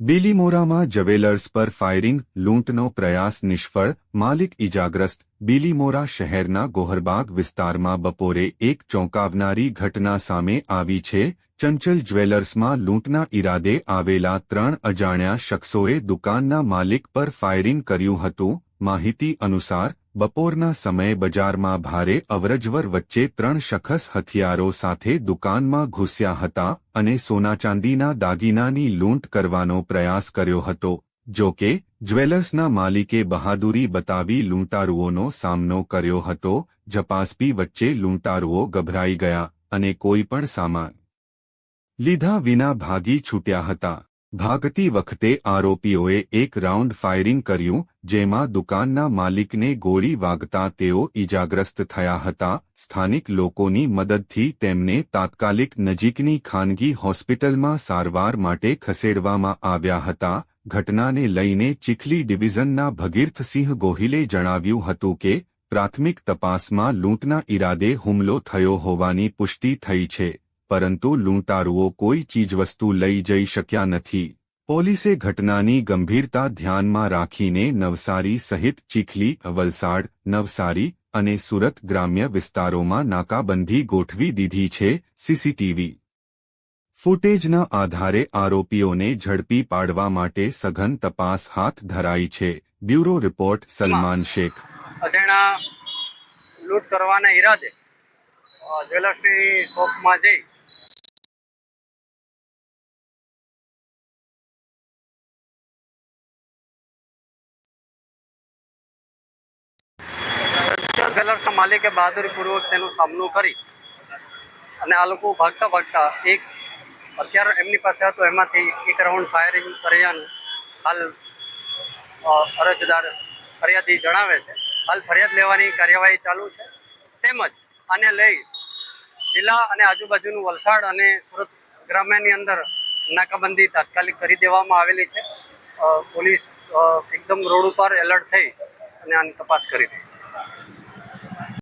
બીલીમોરામાં jewellers પર firing, લૂંટનો પ્રયાસ નિષ્ફળ, માલિક ઇજાગ્રસ્ત. બીલીમોરા શહેરના ગોહરબાગ વિસ્તારમાં બપોરે એક ચોંકાવનારી ઘટના સામે આવી છે. ચંચલ જ્વેલર્સમાં લૂંટના ઈરાદે આવેલા 3 અજાણ્યા શખ્સોએ દુકાનના માલિક પર ફાયરિંગ કર્યું હતું. માહિતી અનુસાર બપોરના સમયે બજારમાં ભારે અવરજવર વચ્ચે 3 શખ્સ હથિયારો સાથે દુકાનમાં ઘૂસ્યા હતા અને સોનાચાંદીના દાગીનાની લૂંટ કરવાનો પ્રયાસ કર્યો હતો. જો કે જ્વેલર્સના માલિકે બહાદુરી બતાવી લૂંટારુઓનો સામનો કર્યો હતો. ઝપાઝપી વચ્ચે લૂંટારુઓ ગભરાઈ ગયા અને કોઈ પણ સામાન લીધા વિના ભાગી છૂટ્યા હતા. ભાગતી વખતે આરોપીઓએ એક રાઉન્ડ ફાયરિંગ કર્યું, જેમાં દુકાનના માલિકને ગોળી વાગતા તેઓ ઇજાગ્રસ્ત થયા હતા. સ્થાનિક લોકોની મદદથી તેમને તાત્કાલિક નજીકની ખાનગી હોસ્પિટલમાં સારવાર માટે ખસેડવામાં આવ્યા હતા. ઘટનાને લઈને ચીખલી ડિવિઝનના ભગીરથસિંહ ગોહિલે જણાવ્યું હતું કે પ્રાથમિક તપાસમાં લૂંટના ઈરાદે હુમલો થયો હોવાની પુષ્ટિ થઈ છે, પરંતુ લૂંટારુઓ કોઈ ચીજવસ્તુ લઈ જઈ શક્યા નથી. પોલીસે ઘટનાની ગંભીરતા ધ્યાનમાં રાખીને નવસારી સહિત ચીખલી, વલસાડ, નવસારી અને સુરત ગ્રામ્ય વિસ્તારોમાં નાકાબંધી ગોઠવી દીધી છે. સીસીટીવી ફૂટેજના આધારે આરોપીઓને ઝડપી પાડવા માટે સઘન તપાસ હાથ ધરાઈ છે. Bureau report Salman Shaikh. અજાણ્યા લૂંટ કરવાના ઈરાદે જ્વેલર્સની શોપમાં જઈ જ્વેલર્સના માલિકે બહાદુરીપૂર્વક તેનો સામનો કરી અને આ લોકો ભાગતા ભાગતા એક હથિયાર એમની પાસે હતો, એમાંથી એક રાઉન્ડ ફાયરિંગ કર્યાનું હાલ અરજદાર ફરિયાદી જણાવે છે. હાલ ફરિયાદ લેવાની કાર્યવાહી ચાલુ છે. તેમજ આને લઈ જિલ્લા અને આજુબાજુનું વલસાડ અને સુરત ગ્રામ્યની અંદર નાકાબંધી તાત્કાલિક કરી દેવામાં આવેલી છે. પોલીસ એકદમ રોડ ઉપર એલર્ટ થઈ અને આની તપાસ કરી રહી છે.